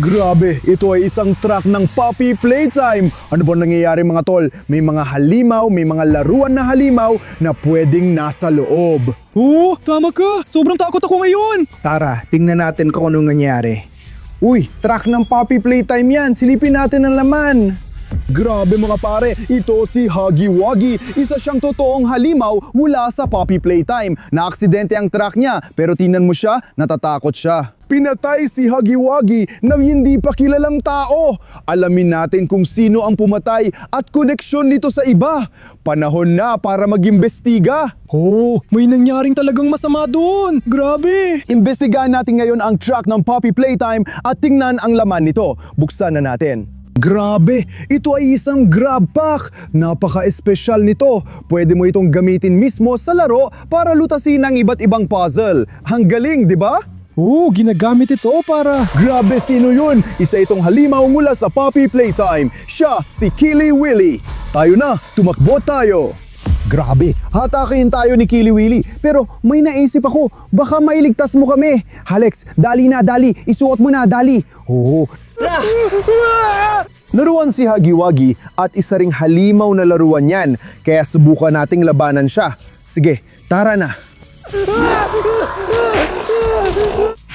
Grabe, ito ay isang truck ng Poppy Playtime. Ano ba nangyayari mga tol? May mga halimaw, may mga laruan na halimaw na pwedeng nasa loob. Oo, tama ka. Sobrang takot ako ngayon. Tara, tingnan natin kung anong nangyari. Uy, truck ng Poppy Playtime yan. Silipin natin ang laman. Grabe mga pare, ito si Huggy Wuggy. Isa siyang totoong halimaw mula sa Poppy Playtime. Naaksidente ang truck niya, pero tingnan mo siya, natatakot siya. Pinatay si Huggy Wuggy ng hindi pa kilalang tao. Alamin natin kung sino ang pumatay at koneksyon nito sa iba. Panahon na para mag-imbestiga. Oo, may nangyaring talagang masama doon. Grabe. Imbestigahan natin ngayon ang truck ng Poppy Playtime at tingnan ang laman nito. Buksan na natin. Grabe! Ito ay isang grab pack! Napaka-espesyal nito. Pwede mo itong gamitin mismo sa laro para lutasin ang iba't ibang puzzle. Ang galing, di ba? Oo, ginagamit ito para... Grabe, sino yun? Isa itong halimaw mula sa Poppy Playtime. Siya, si Killy Willy. Tayo na, tumakbo tayo. Grabe, hatakin tayo ni Killy Willy. Pero may naisip ako, baka mailigtas mo kami. Alex, dali na, dali. Isuot mo na, dali. Oo. Laruan si Huggy Wuggy at isa ring halimaw na laruan yan. Kaya subukan nating labanan siya. Sige, tara na.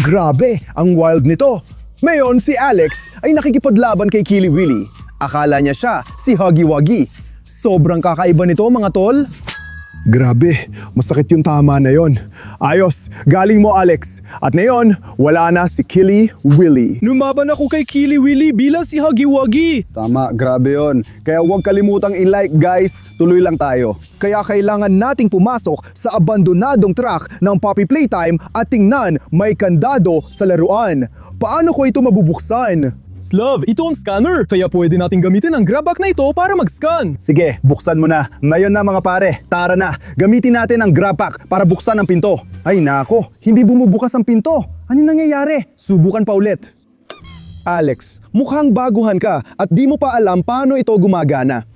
Grabe, ang wild nito. Ngayon si Alex ay nakikipaglaban kay Killy Willy. Akala niya siya si Huggy Wuggy. Sobrang kakaiba nito mga tol. Grabe, masakit yung tama na yon. Ayos, galing mo Alex. At ngayon, wala na si Killy Willy. Lumaban ako kay Killy Willy bilang si Huggy Wuggy. Tama, grabe yon. Kaya huwag kalimutang i-like guys, tuloy lang tayo. Kaya kailangan nating pumasok sa abandonadong truck ng Poppy Playtime at tingnan may kandado sa laruan. Paano ko ito mabubuksan? Slav, ito ang scanner. Kaya pwede nating gamitin ang grab bag na ito para mag-scan. Sige, buksan mo na. Ngayon na mga pare, tara na. Gamitin natin ang grab pack para buksan ang pinto. Ay nako, hindi bumubukas ang pinto. Ano nangyayari? Subukan pa ulit. Alex, mukhang baguhan ka at di mo pa alam paano ito gumagana.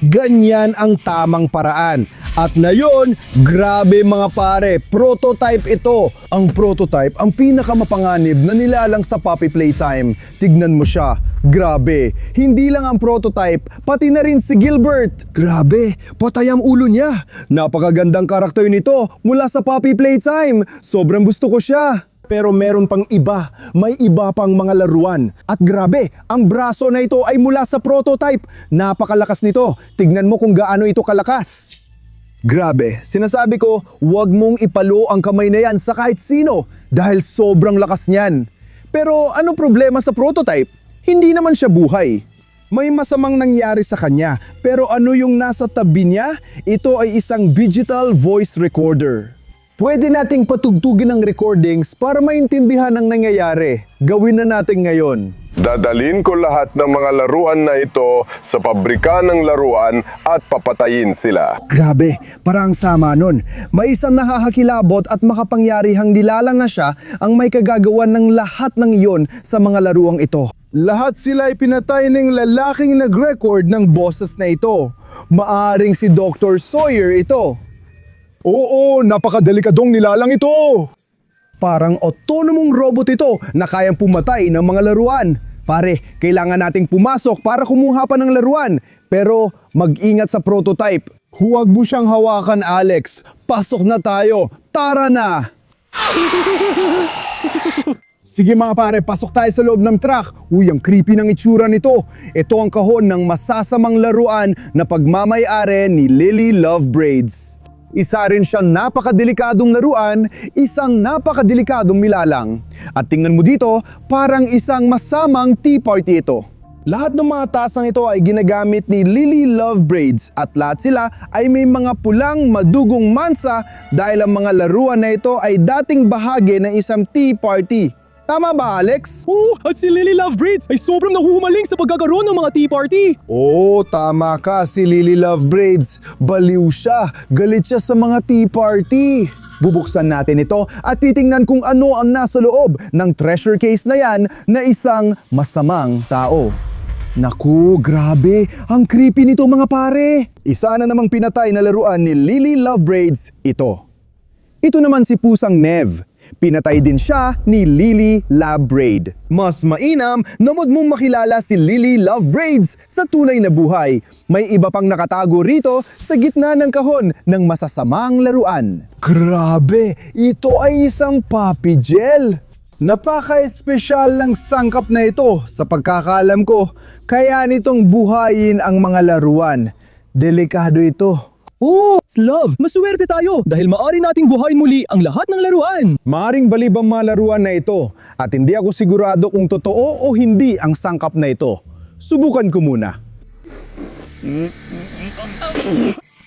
Ganyan ang tamang paraan. At ngayon, grabe mga pare, prototype ito. Ang prototype, ang pinakamapanganib na nilalang sa Poppy Playtime. Tignan mo siya, grabe. Hindi lang ang prototype, pati na rin si Gilbert. Grabe, patay ang ulo niya. Napakagandang karakter nito mula sa Poppy Playtime. Sobrang gusto ko siya. Pero meron pang iba, may iba pang mga laruan. At grabe, ang braso na ito ay mula sa prototype. Napakalakas nito. Tignan mo kung gaano ito kalakas. Grabe, sinasabi ko, huwag mong ipalo ang kamay na yan sa kahit sino dahil sobrang lakas niyan. Pero ano problema sa prototype? Hindi naman siya buhay. May masamang nangyari sa kanya, pero ano yung nasa tabi niya? Ito ay isang digital voice recorder. Pwede nating patugtugin ang recordings para maintindihan ang nangyayari. Gawin na natin ngayon. Dadalhin ko lahat ng mga laruan na ito sa pabrika ng laruan at papatayin sila. Grabe, parang sama nun. May isang nakakakilabot at makapangyarihang nilalang na siya ang may kagagawan ng lahat ng iyon sa mga laruang ito. Lahat sila ay pinatay ng lalaking nag-record ng boses na ito. Maaring si Dr. Sawyer ito. Oo, napakadelikadong nilalang ito. Parang autonomong robot ito na kayang pumatay ng mga laruan. Pare, kailangan nating pumasok para kumuha pa ng laruan. Pero mag-ingat sa prototype. Huwag mo siyang hawakan, Alex. Pasok na tayo. Tara na! Sige mga pare, pasok tayo sa loob ng truck. Uy, ang creepy ng itsura nito. Ito ang kahon ng masasamang laruan na pagmamay-ari ni Lily Love Braids. Isa rin siyang napakadelikadong laruan, isang napakadelikadong nilalang. At tingnan mo dito, parang isang masamang tea party ito. Lahat ng mga tasang ito ay ginagamit ni Lily Love Braids at lahat sila ay may mga pulang madugong mansa dahil ang mga laruan na ito ay dating bahagi ng isang tea party. Tama ba, Alex? Oo, at si Lily Love Braids ay sobrang nahuhumaling sa pagkakaroon ng mga tea party. Oo, tama ka, si Lily Love Braids. Baliw siya, galit siya sa mga tea party. Bubuksan natin ito at titingnan kung ano ang nasa loob ng treasure case na yan na isang masamang tao. Naku, grabe, ang creepy nito mga pare. Isa na namang pinatay na laruan ni Lily Love Braids ito. Ito naman si Pusang Nev. pinatay din siya ni Lily Lovebraid. Mas mainam na wag mong makilala si Lily Lovebraids sa tunay na buhay. May iba pang nakatago rito sa gitna ng kahon ng masasamang laruan. Grabe! Ito ay isang puppy gel! Napaka-espesyal ng sangkap na ito sa pagkakaalam ko, kaya nitong buhayin ang mga laruan. Delikado ito. Oh, Slav, maswerte tayo dahil maaari nating buhayin muli ang lahat ng laruan. Maaring balib ang mga laruan na ito at hindi ako sigurado kung totoo o hindi ang sangkap na ito. Subukan ko muna.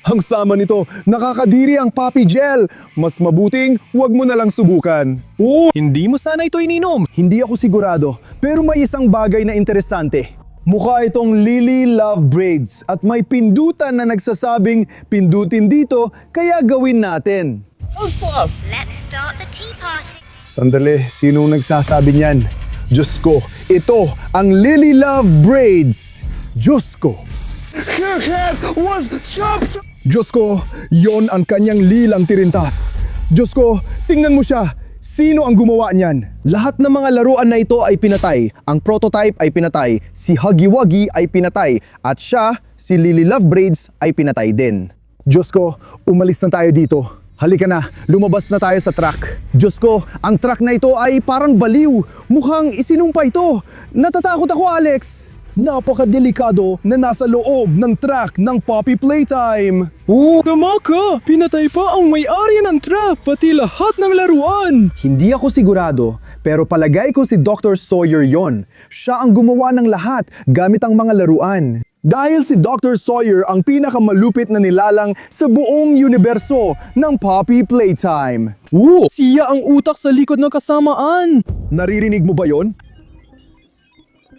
Ang sama nito, nakakadiri ang puppy gel. Mas mabuting huwag mo na lang subukan. Oh, hindi mo sana ito ininom. Hindi ako sigurado, pero may isang bagay na interesante. Mukha itong Lily Lovebraids at may pindutan na nagsasabing pindutin dito kaya gawin natin. Oh, Slav! Let's start the tea party. Sandali, sinong nagsasabi niyan? Diyos ko, ito ang Lily Lovebraids. Diyos ko. Her head was chopped! Diyos ko, yon ang kanyang lilang tirintas. Diyos ko, tingnan mo siya. Sino ang gumawa niyan? Lahat ng mga laruan na ito ay pinatay. Ang prototype ay pinatay. Si Huggy Wuggy ay pinatay. At siya, si Lily Lovebraids ay pinatay din. Diyos ko, umalis na tayo dito. Halika na, lumabas na tayo sa truck. Diyos ko, ang truck na ito ay parang baliw. Mukhang isinumpa ito. Natatakot ako, Alex. Napakadelikado na nasa loob ng truck ng Puppy Playtime. Oh, tama ka! Pinatay pa ang may-ari ng trap, pati lahat ng laruan! Hindi ako sigurado, pero palagay ko si Dr. Sawyer yon. Siya ang gumawa ng lahat gamit ang mga laruan. Dahil si Dr. Sawyer ang pinakamalupit na nilalang sa buong universo ng Puppy Playtime. Oh, siya ang utak sa likod ng kasamaan! Naririnig mo ba yon?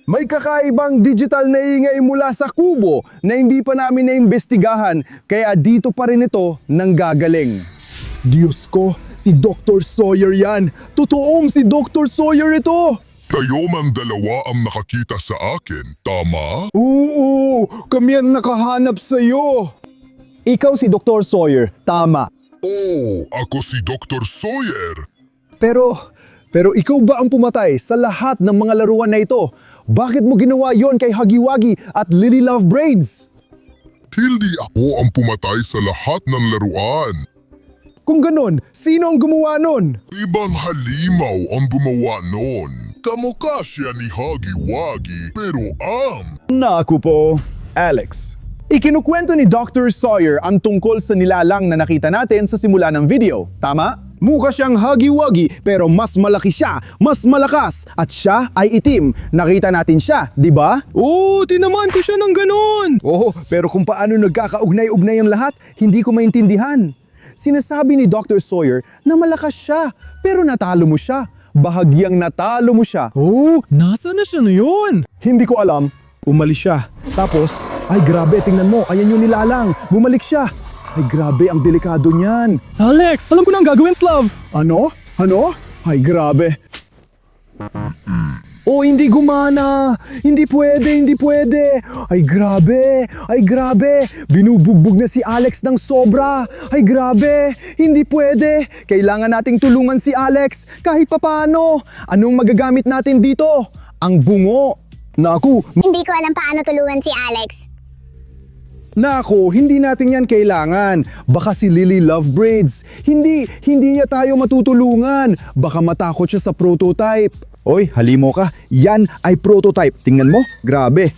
May kakaibang digital na ingay mula sa kubo na hindi pa namin naimbestigahan, kaya dito pa rin ito nanggagaling. Diyos ko, si Dr. Sawyer yan! Totoong si Dr. Sawyer ito! Kayo mang dalawa ang nakakita sa akin, tama? Oo, kami ang nakahanap sa iyo. Ikaw si Dr. Sawyer, tama. Oh, ako si Dr. Sawyer. Pero ikaw ba ang pumatay sa lahat ng mga laruan na ito? Bakit mo ginawa yon kay Huggy Wuggy at Lily Lovebraids? Hindi ako ang pumatay sa lahat ng laruan. Kung ganon, sino ang gumawa nun? Ibang halimaw ang gumawa noon. Kamukha siya ni Huggy Wuggy, pero Naku po, Alex. Ikinukwento ni Dr. Sawyer ang tungkol sa nilalang na nakita natin sa simula ng video, tama? Mukha siyang Huggy Wuggy pero mas malaki siya, mas malakas at siya ay itim. Nakita natin siya, di ba? Oh, tinamaan ko siya ng ganon! Oo, pero kung paano nagkakaugnay-ugnay ang lahat, hindi ko maintindihan. Sinasabi ni Dr. Sawyer na malakas siya, pero natalo mo siya. Bahagyang natalo mo siya. Oh, nasa na siya na yun? Hindi ko alam. Umalis siya. Tapos, ay grabe, tingnan mo, ayan yung nilalang. Bumalik siya. Ay grabe, ang delikado niyan. Alex, alam ko na ang gagawin, Slav! Ano? Ano? Ay grabe. Oh, hindi gumana. Hindi pwede, hindi pwede. Ay grabe, ay grabe. Binubugbog na si Alex ng sobra. Ay grabe, hindi pwede. Kailangan nating tulungan si Alex kahit papaano. Anong magagamit natin dito? Ang bungo. Naku, Hindi ko alam paano tulungan si Alex. Nako, hindi natin yan kailangan. Baka si Lily Lovebraids. Hindi niya tayo matutulungan. Baka matakot siya sa prototype. Oy, halimo ka. Yan ay prototype. Tingnan mo, grabe.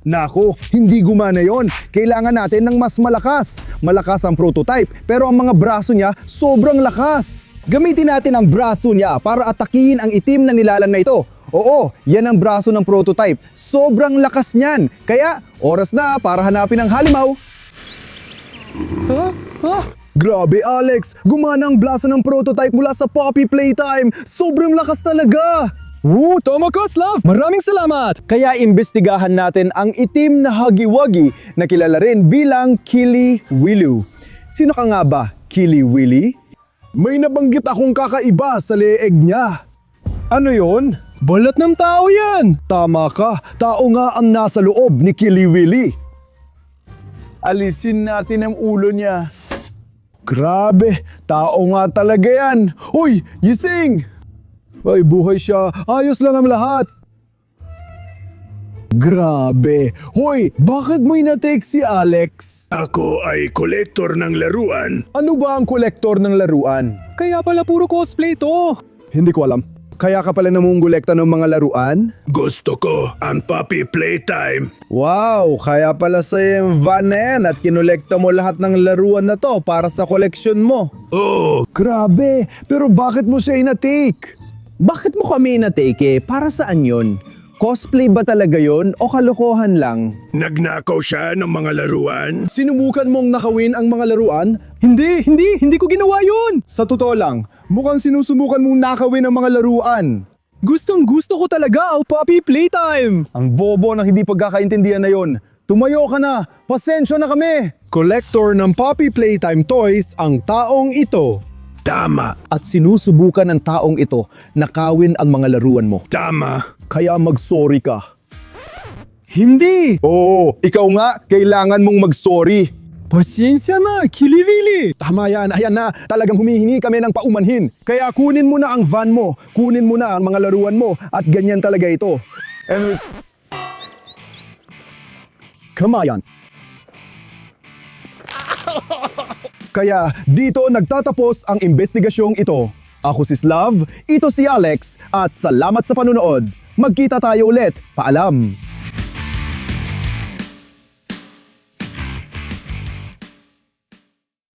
Nako, hindi gumana yon. Kailangan natin ng mas malakas. Malakas ang prototype, pero ang mga braso niya sobrang lakas. Gamitin natin ang braso niya para atakihin ang itim na nilalang na ito. Oo, yan ang braso ng prototype. Sobrang lakas niyan. Kaya, oras na para hanapin ang halimaw. Grabe, Alex! Gumana ang braso ng prototype mula sa Puppy Playtime. Sobrang lakas talaga! Oh, tama ka, Slav! Maraming salamat! Kaya imbestigahan natin ang itim na Huggy Wuggy na kilala rin bilang Kili-Wilu. Sino ka nga ba, Kili-Willy? May nabanggit akong kakaiba sa leeg niya. Ano yon? Balat ng tao yan! Tama ka, tao nga ang nasa loob ni Kili-Willy. Alisin natin ang ulo niya. Grabe, tao nga talaga yan. Uy, gising! Ay, buhay siya. Ayos lang ang lahat. Grabe. Hoy, bakit mo inatake si Alex? Ako ay kolektor ng laruan. Ano ba ang kolektor ng laruan? Kaya pala puro cosplay to. Hindi ko alam. Kaya ka pala namumungulekta ng mga laruan? Gusto ko ang puppy playtime. Wow, kaya pala sa yung van na yan at kinolekta mo lahat ng laruan na to para sa koleksyon mo. Oh, Grabe, pero bakit mo siya inatake? Bakit mo kami inatake? Para saan yon? Cosplay ba talaga yon o kalokohan lang? nagnakaw siya ng mga laruan. Sinubukan mong nakawin ang mga laruan? Hindi ko ginawa yun. Sa totoo lang, mukhang sinusubukan mong nakawin ang mga laruan. Gustong gusto ko talaga ang puppy playtime. Ang bobo ng hindi pagkakaintindihan na yon. Tumayo ka na! Pasensya na kami! Collector ng Poppy Playtime Toys ang taong ito. Tama, At sinusubukan ng taong ito nakawin ang mga laruan mo. tama. Kaya mag-sorry ka. Hindi. Oo, ikaw nga, kailangan mong mag-sorry. Pasensya na, kilivili. Tama yan, ayan na, talagang humihingi kami ng paumanhin. Kaya kunin mo na ang van mo, kunin mo na ang mga laruan mo, at ganyan talaga ito. Kamayan. Kaya dito nagtatapos ang investigasyong ito. Ako si Slav, ito si Alex, at salamat sa panunood. Magkita tayo ulit. Paalam!